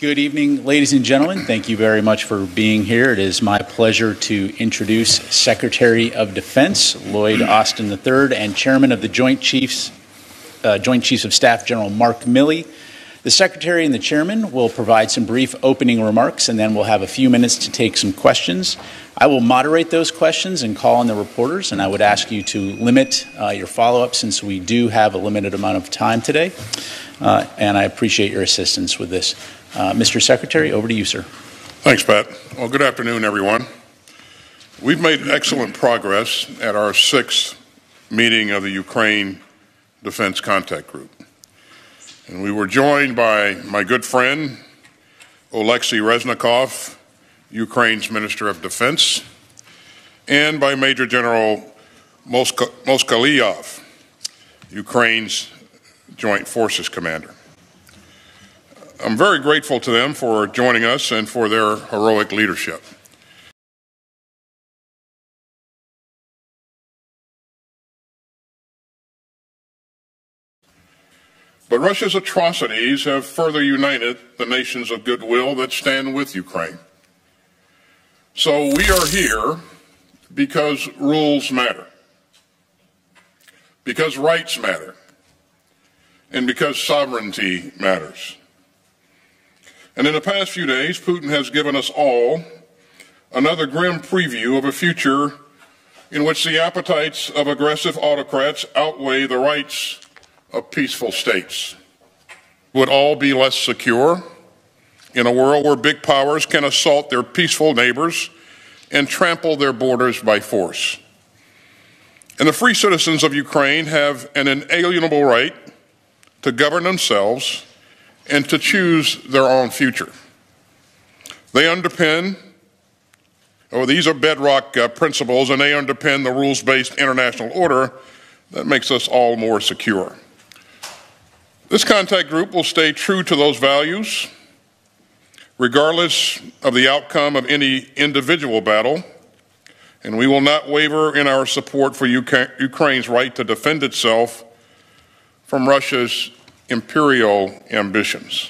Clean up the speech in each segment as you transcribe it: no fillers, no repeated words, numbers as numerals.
Good evening, ladies and gentlemen. Thank you very much for being here. It is my pleasure to introduce Secretary of Defense Lloyd Austin III and Chairman of the Joint Chiefs of Staff General Mark Milley. The Secretary and the Chairman will provide some brief opening remarks, and then we'll have a few minutes to take some questions. I will moderate those questions and call on the reporters, and I would ask you to limit your follow-up since we do have a limited amount of time today, and I appreciate your assistance with this. Mr. Secretary, over to you, sir. Thanks, Pat. Well, good afternoon, everyone. We've made excellent progress at our 6th meeting of the Ukraine Defense Contact Group. And we were joined by my good friend, Oleksii Reznikov, Ukraine's Minister of Defense, and by Major General Moskalyov, Ukraine's Joint Forces Commander. I'm very grateful to them for joining us and for their heroic leadership. But Russia's atrocities have further united the nations of goodwill that stand with Ukraine. So we are here because rules matter, because rights matter, and because sovereignty matters. And in the past few days, Putin has given us all another grim preview of a future in which the appetites of aggressive autocrats outweigh the rights of peaceful states. Would all be less secure in a world where big powers can assault their peaceful neighbors and trample their borders by force. And the free citizens of Ukraine have an inalienable right to govern themselves and to choose their own future. These are bedrock principles, and they underpin the rules-based international order that makes us all more secure. This contact group will stay true to those values, regardless of the outcome of any individual battle, and we will not waver in our support for Ukraine's right to defend itself from Russia's imperial ambitions.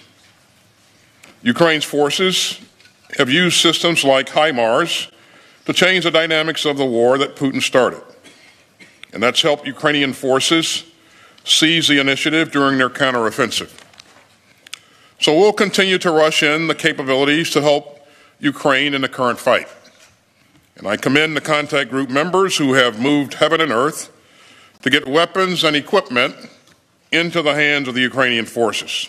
Ukraine's forces have used systems like HIMARS to change the dynamics of the war that Putin started. And that's helped Ukrainian forces seize the initiative during their counteroffensive. So we'll continue to rush in the capabilities to help Ukraine in the current fight. And I commend the contact group members who have moved heaven and earth to get weapons and equipment into the hands of the Ukrainian forces.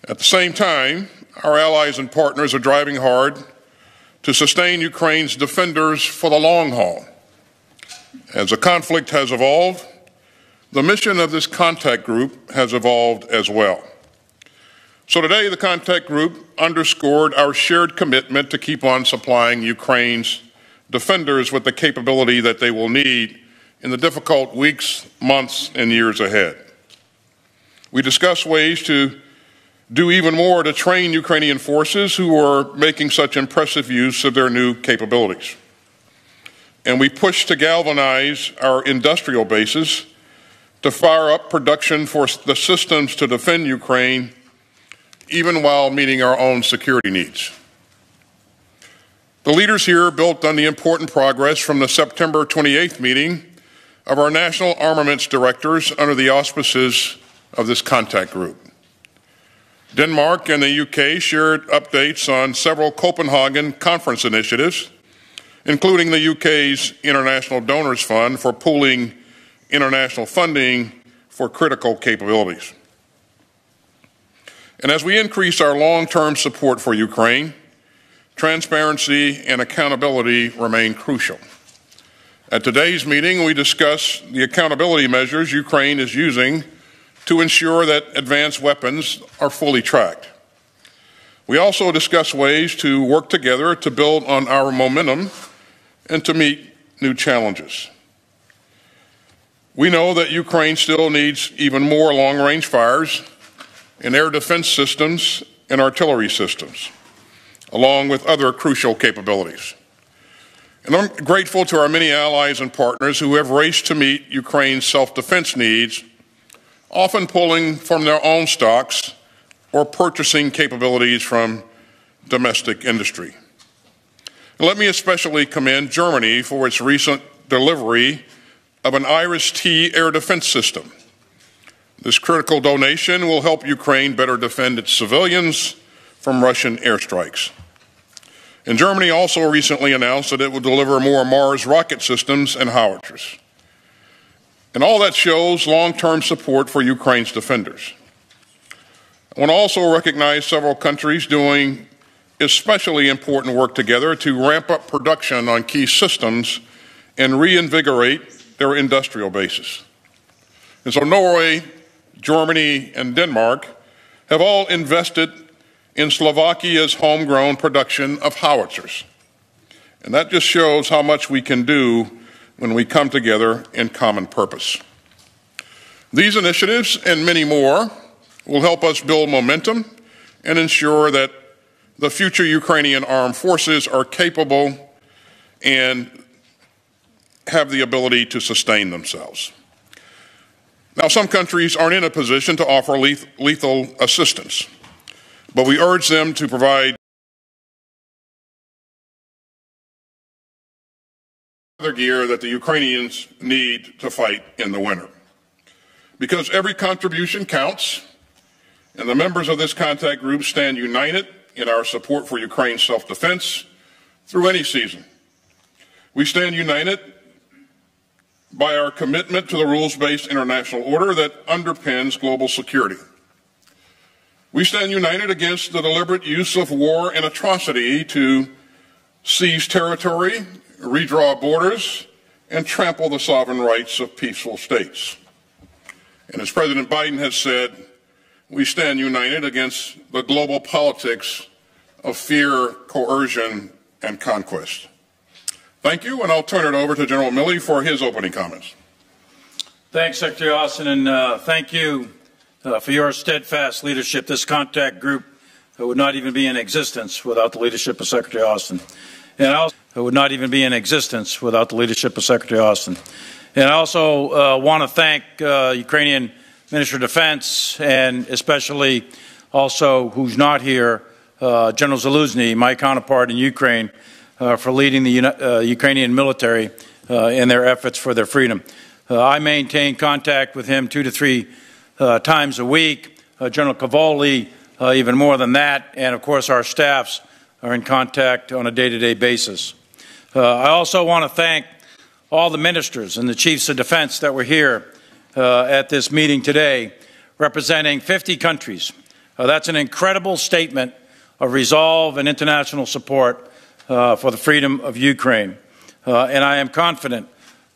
At the same time, our allies and partners are driving hard to sustain Ukraine's defenders for the long haul. As the conflict has evolved, the mission of this contact group has evolved as well. So today, the contact group underscored our shared commitment to keep on supplying Ukraine's defenders with the capability that they will need in the difficult weeks, months, and years ahead. We discussed ways to do even more to train Ukrainian forces who are making such impressive use of their new capabilities. And we pushed to galvanize our industrial bases to fire up production for the systems to defend Ukraine, even while meeting our own security needs. The leaders here built on the important progress from the September 28th meeting of our national armaments directors under the auspices of this contact group. Denmark and the UK shared updates on several Copenhagen conference initiatives, including the UK's International Donors Fund for pooling international funding for critical capabilities. And as we increase our long-term support for Ukraine, transparency and accountability remain crucial. At today's meeting, we discussed the accountability measures Ukraine is using to ensure that advanced weapons are fully tracked. We also discuss ways to work together to build on our momentum and to meet new challenges. We know that Ukraine still needs even more long-range fires and air defense systems and artillery systems, along with other crucial capabilities. And I'm grateful to our many allies and partners who have raced to meet Ukraine's self-defense needs, often pulling from their own stocks or purchasing capabilities from domestic industry. And let me especially commend Germany for its recent delivery of an Iris-T air defense system. This critical donation will help Ukraine better defend its civilians from Russian airstrikes. And Germany also recently announced that it will deliver more Mars rocket systems and howitzers. And all that shows long-term support for Ukraine's defenders. I want to also recognize several countries doing especially important work together to ramp up production on key systems and reinvigorate their industrial bases. And so Norway, Germany, and Denmark have all invested in Slovakia's homegrown production of howitzers. And that just shows how much we can do when we come together in common purpose. These initiatives and many more will help us build momentum and ensure that the future Ukrainian armed forces are capable and have the ability to sustain themselves. Now, some countries aren't in a position to offer lethal assistance, but we urge them to provide the gear that the Ukrainians need to fight in the winter. Because every contribution counts, and the members of this contact group stand united in our support for Ukraine's self-defense through any season. We stand united by our commitment to the rules-based international order that underpins global security. We stand united against the deliberate use of war and atrocity to seize territory, redraw borders, and trample the sovereign rights of peaceful states. And as President Biden has said, we stand united against the global politics of fear, coercion, and conquest. Thank you, and I'll turn it over to General Milley for his opening comments. Thanks, Secretary Austin, and thank you for your steadfast leadership. This contact group would not even be in existence without the leadership of Secretary Austin. And I also want to thank Ukrainian Minister of Defense, and especially also, who's not here, General Zaluzny, my counterpart in Ukraine, for leading the Ukrainian military in their efforts for their freedom. I maintain contact with him 2 to 3 times a week. General Cavoli, even more than that, and of course our staffs are in contact on a day-to-day basis. I also want to thank all the ministers and the chiefs of defense that were here at this meeting today, representing 50 countries. That's an incredible statement of resolve and international support for the freedom of Ukraine. And I am confident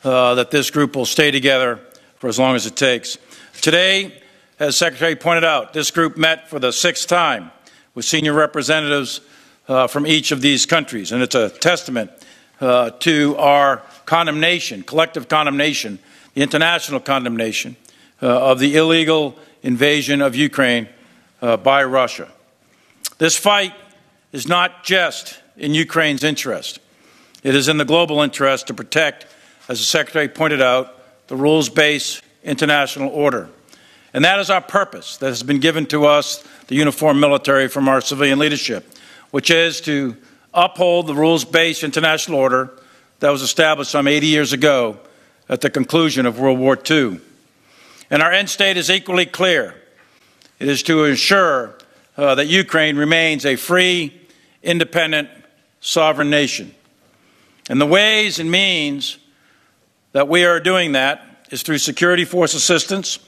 that this group will stay together for as long as it takes. Today, as Secretary pointed out, this group met for the 6th time with senior representatives from each of these countries, and it's a testament to our condemnation, collective condemnation, the international condemnation of the illegal invasion of Ukraine by Russia. This fight is not just in Ukraine's interest. It is in the global interest to protect, as the Secretary pointed out, the rules-based international order. And that is our purpose that has been given to us, the uniformed military, from our civilian leadership, which is to uphold the rules-based international order that was established some 80 years ago at the conclusion of World War II. And our end state is equally clear. It is to ensure that Ukraine remains a free, independent, sovereign nation. And the ways and means that we are doing that is through security force assistance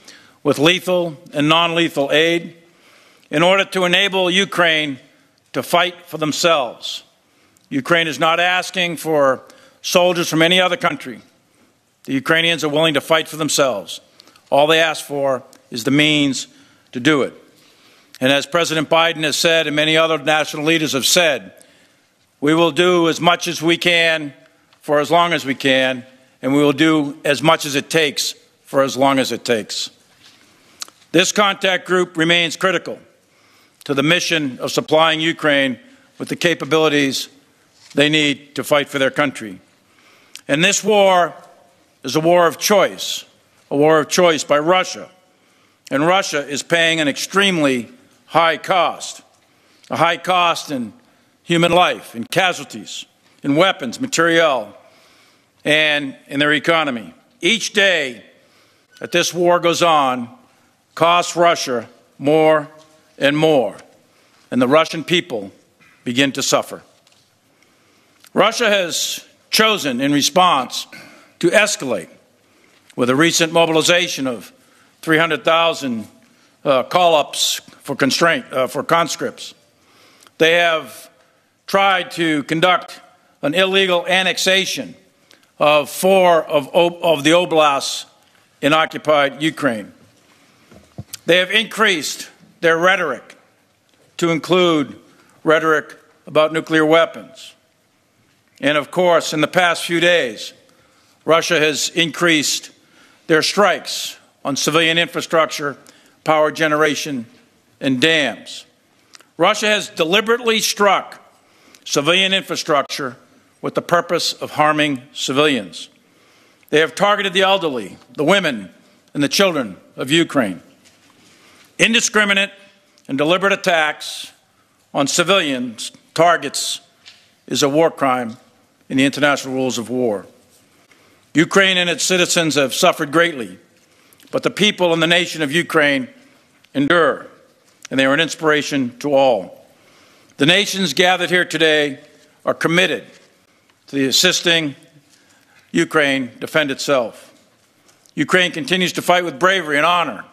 with lethal and non-lethal aid in order to enable Ukraine to fight for themselves. Ukraine is not asking for soldiers from any other country. The Ukrainians are willing to fight for themselves. All they ask for is the means to do it. And as President Biden has said, and many other national leaders have said, we will do as much as we can for as long as we can, and we will do as much as it takes for as long as it takes. This contact group remains critical to the mission of supplying Ukraine with the capabilities they need to fight for their country. And this war is a war of choice by Russia. And Russia is paying an extremely high cost, a high cost in human life, in casualties, in weapons, materiel, and in their economy. Each day that this war goes on costs Russia more and more, and the Russian people begin to suffer. Russia has chosen, in response, to escalate with a recent mobilization of 300,000 call-ups for conscripts. They have tried to conduct an illegal annexation of 4 of the oblasts in occupied Ukraine. They have increased their rhetoric to include rhetoric about nuclear weapons. And of course, in the past few days, Russia has increased their strikes on civilian infrastructure, power generation, and dams. Russia has deliberately struck civilian infrastructure with the purpose of harming civilians. They have targeted the elderly, the women, and the children of Ukraine. Indiscriminate and deliberate attacks on civilians targets is a war crime in the international rules of war. Ukraine and its citizens have suffered greatly, but the people and the nation of Ukraine endure, and they are an inspiration to all. The nations gathered here today are committed to assisting Ukraine defend itself. Ukraine continues to fight with bravery and honor,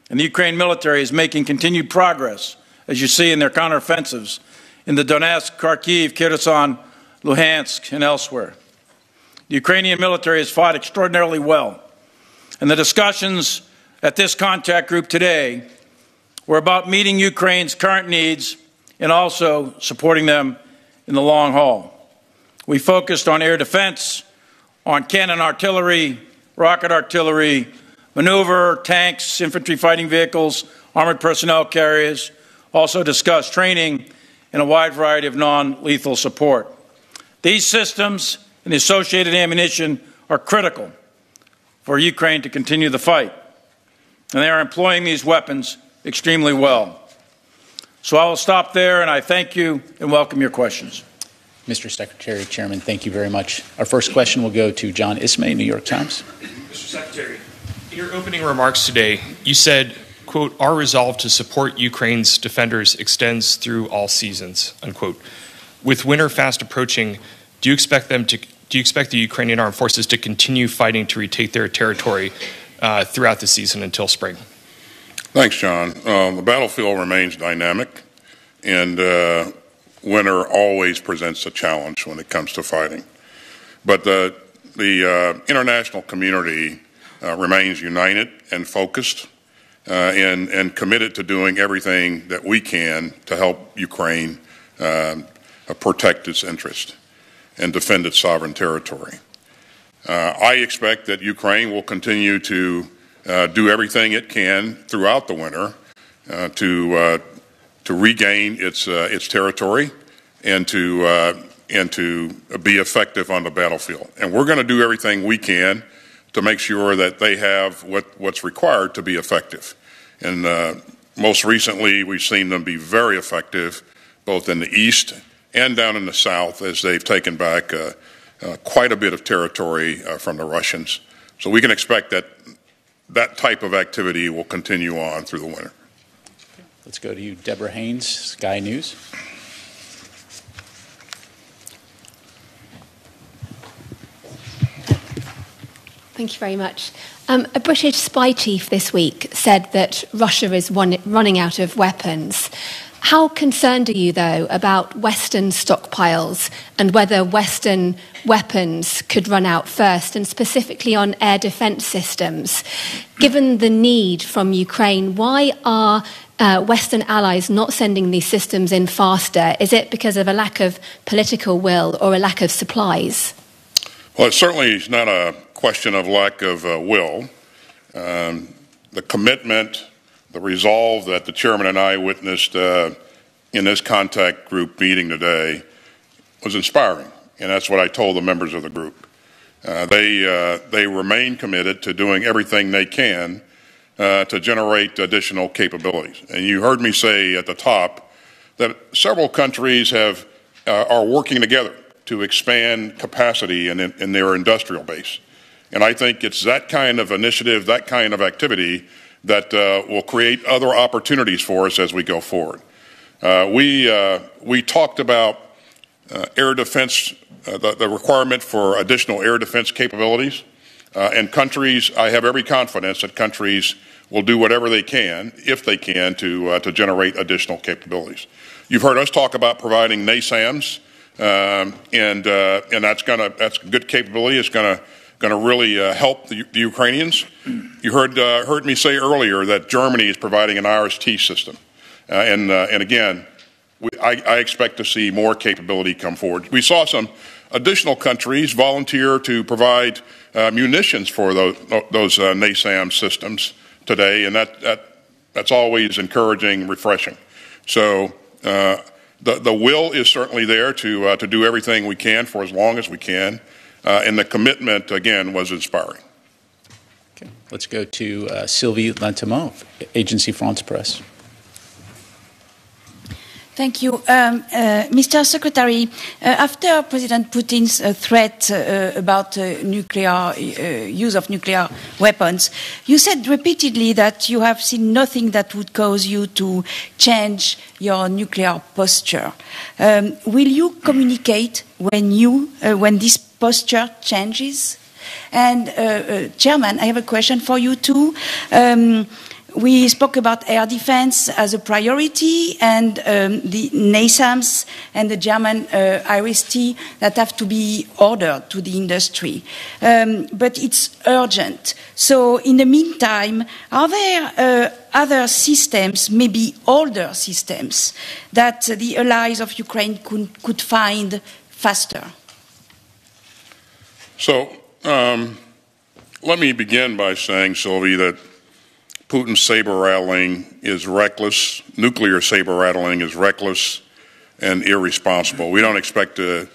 and the Ukraine military is making continued progress, as you see in their counteroffensives in the Donetsk, Kharkiv, Kherson, Luhansk, and elsewhere. The Ukrainian military has fought extraordinarily well, and the discussions at this contact group today were about meeting Ukraine's current needs and also supporting them in the long haul. We focused on air defense, on cannon artillery, rocket artillery, maneuver, tanks, infantry fighting vehicles, armored personnel carriers, also discussed training and a wide variety of non-lethal support. These systems and the associated ammunition are critical for Ukraine to continue the fight, and they are employing these weapons extremely well. So I will stop there, and I thank you and welcome your questions. Mr. Secretary, Chairman, thank you very much. Our first question will go to John Ismay, New York Times. Mr. Secretary, in your opening remarks today, you said, quote, "Our resolve to support Ukraine's defenders extends through all seasons," unquote. With winter fast approaching, do you expect the Ukrainian armed forces to continue fighting to retake their territory throughout the season until spring? Thanks, John. The battlefield remains dynamic, and winter always presents a challenge when it comes to fighting. But the international community remains united and focused and committed to doing everything that we can to help Ukraine protect its interest and defend its sovereign territory. I expect that Ukraine will continue to do everything it can throughout the winter to regain its territory and to be effective on the battlefield. And we're going to do everything we can to make sure that they have what's required to be effective. And most recently, we've seen them be very effective, both in the east and down in the south, as they've taken back quite a bit of territory from the Russians. So we can expect that type of activity will continue on through the winter. Let's go to you, Deborah Haynes, Sky News. Thank you very much. A British spy chief this week said that Russia is running out of weapons. How concerned are you, though, about Western stockpiles and whether Western weapons could run out first, and specifically on air defense systems? Given the need from Ukraine, why are Western allies not sending these systems in faster? Is it because of a lack of political will or a lack of supplies? Well, it certainly is not a question of lack of will. The commitment, the resolve that the chairman and I witnessed in this contact group meeting today was inspiring, and that's what I told the members of the group. They remain committed to doing everything they can to generate additional capabilities. And you heard me say at the top that several countries are working together to expand capacity in their industrial base. And I think it's that kind of initiative, that kind of activity that will create other opportunities for us as we go forward. We talked about air defense, the requirement for additional air defense capabilities. And countries, I have every confidence that countries will do whatever they can, if they can, to generate additional capabilities. You've heard us talk about providing NASAMS, and that's good capability. It's going to really help the Ukrainians. You heard me say earlier that Germany is providing an RST system, and again, I expect to see more capability come forward. We saw some additional countries volunteer to provide munitions for those NASAMS systems today, and that's always encouraging, refreshing. So the will is certainly there to do everything we can for as long as we can, and the commitment again was inspiring. Okay, let's go to Sylvie Lantemont, Agence France Presse. Thank you. Mr. Secretary, after President Putin's threat about use of nuclear weapons, you said repeatedly that you have seen nothing that would cause you to change your nuclear posture. Will you communicate when this posture changes? And Chairman, I have a question for you too. We spoke about air defense as a priority and the NASAMS and the German IRIS-T that have to be ordered to the industry. But it's urgent. So in the meantime, are there other systems, maybe older systems, that the allies of Ukraine could find faster? So let me begin by saying, Sylvie, that Putin's saber-rattling is reckless. Nuclear saber-rattling is reckless and irresponsible. We don't expect to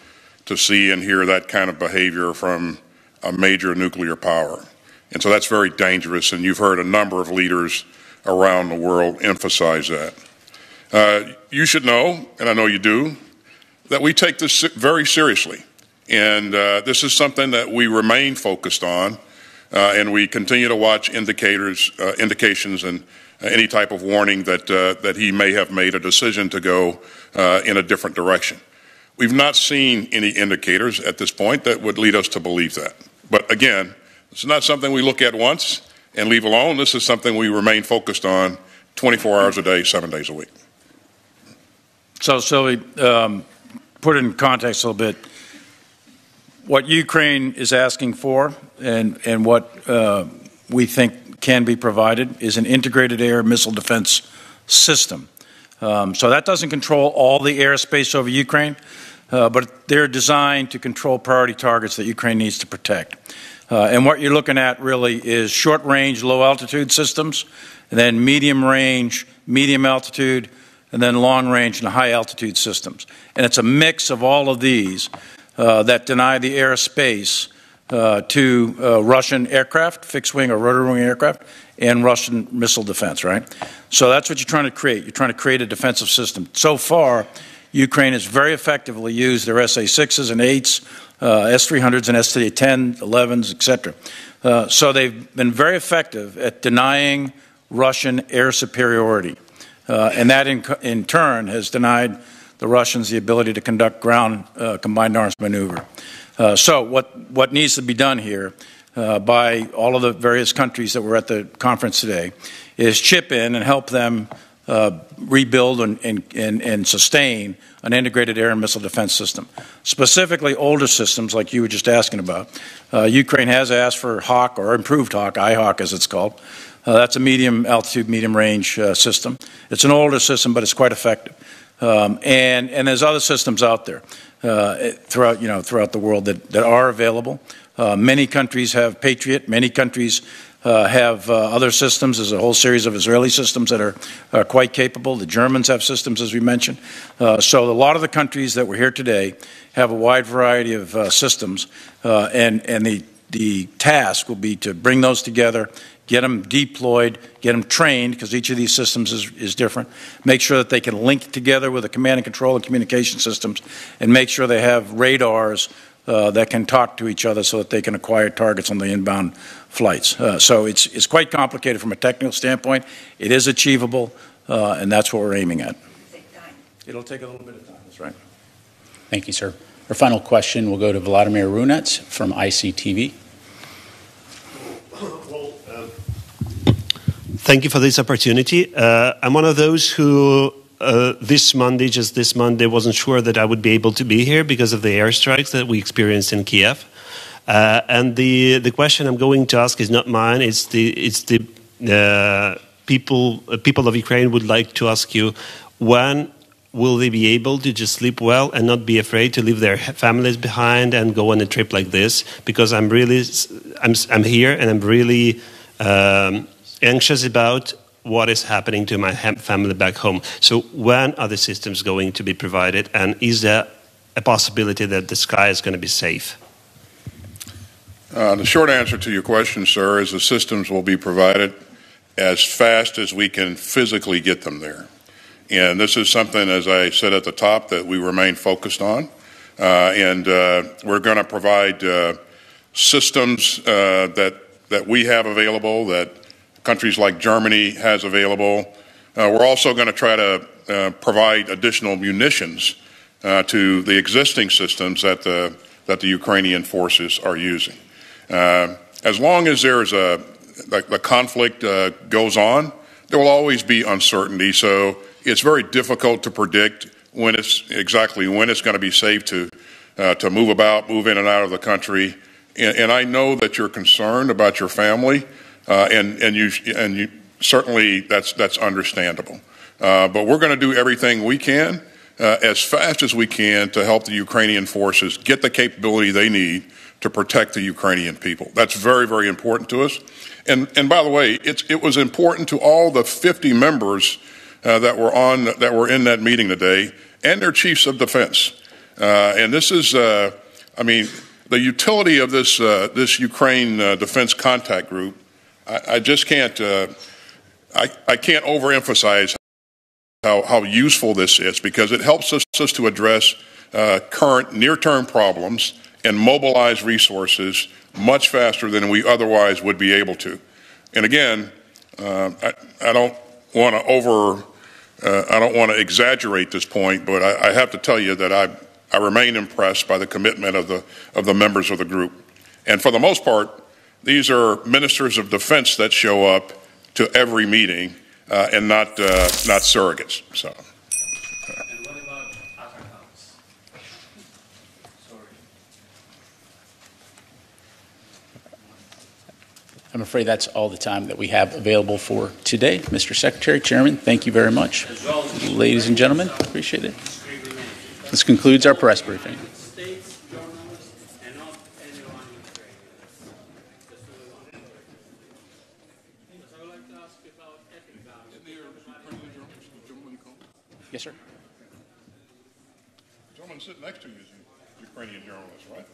see and hear that kind of behavior from a major nuclear power. And so that's very dangerous, and you've heard a number of leaders around the world emphasize that. You should know, and I know you do, that we take this very seriously. And this is something that we remain focused on. And we continue to watch indications and any type of warning that he may have made a decision to go in a different direction. We've not seen any indicators at this point that would lead us to believe that. But again, it's not something we look at once and leave alone. This is something we remain focused on 24 hours a day, 7 days a week. So, Sylvie, put it in context a little bit. What Ukraine is asking for and what we think can be provided is an integrated air missile defense system. So that doesn't control all the airspace over Ukraine, but they're designed to control priority targets that Ukraine needs to protect. And what you're looking at really is short-range, low-altitude systems, and then medium-range, medium-altitude, and then long-range and high-altitude systems. And it's a mix of all of these that deny the airspace to Russian aircraft, fixed-wing or rotary-wing aircraft, and Russian missile defense, right? So that's what you're trying to create. You're trying to create a defensive system. So far, Ukraine has very effectively used their SA-6s and 8s, S-300s and S-10s, 11s, etc. So they've been very effective at denying Russian air superiority. And that, in turn, has denied the Russians the ability to conduct ground combined arms maneuver. So what needs to be done here by all of the various countries that were at the conference today is chip in and help them rebuild and sustain an integrated air and missile defense system. Specifically older systems like you were just asking about. Ukraine has asked for HAWK, or improved HAWK, IHAWK as it's called. That's a medium altitude, medium range system. It's an older system, but it's quite effective. And there's other systems out there throughout the world that are available. Many countries have Patriot. Many countries have other systems. There's a whole series of Israeli systems that are quite capable. The Germans have systems, as we mentioned. So a lot of the countries that were here today have a wide variety of systems, and the task will be to bring those together, get them deployed, get them trained, because each of these systems is different, make sure that they can link together with the command and control and communication systems, and make sure they have radars that can talk to each other so that they can acquire targets on the inbound flights. So it's quite complicated from a technical standpoint. It is achievable, and that's what we're aiming at. It'll take a little bit of time, that's right. Thank you, sir. Our final question will go to Vladimir Runets from ICTV. Thank you for this opportunity. I'm one of those who this Monday, wasn't sure that I would be able to be here because of the airstrikes that we experienced in Kiev. And the question I'm going to ask is not mine. It's the people of Ukraine would like to ask you, when will they be able to just sleep well and not be afraid to leave their families behind and go on a trip like this? Because I'm here and I'm really anxious about what is happening to my family back home. So when are the systems going to be provided, and is there a possibility that the sky is going to be safe? The short answer to your question, sir, is the systems will be provided as fast as we can physically get them there. And this is something, as I said at the top, that we remain focused on. And we're going to provide systems that we have available, that countries like Germany has available. We're also going to try to provide additional munitions to the existing systems that the Ukrainian forces are using. As long as there's the conflict goes on, there will always be uncertainty. So it's very difficult to predict exactly when it's going to be safe to move about, move in and out of the country. And I know that you're concerned about your family. And you certainly that's understandable. But we're going to do everything we can as fast as we can to help the Ukrainian forces get the capability they need to protect the Ukrainian people. That's very, very important to us. And by the way, it was important to all the 50 members that were in that meeting today, and their chiefs of defense. And this is, the utility of this Ukraine Defense Contact Group. I just can't. I can't overemphasize how useful this is, because it helps us to address current near-term problems and mobilize resources much faster than we otherwise would be able to. And again, I don't want to exaggerate this point, but I have to tell you that I remain impressed by the commitment of the members of the group, and for the most part. These are ministers of defense that show up to every meeting, and not surrogates. So. And what about Atacams? Sorry. I'm afraid that's all the time that we have available for today. Mr. Secretary, Chairman, thank you very much. Ladies and gentlemen, appreciate it. This concludes our press briefing. Yes, sir. The gentleman sitting next to you is a Ukrainian journalist, right?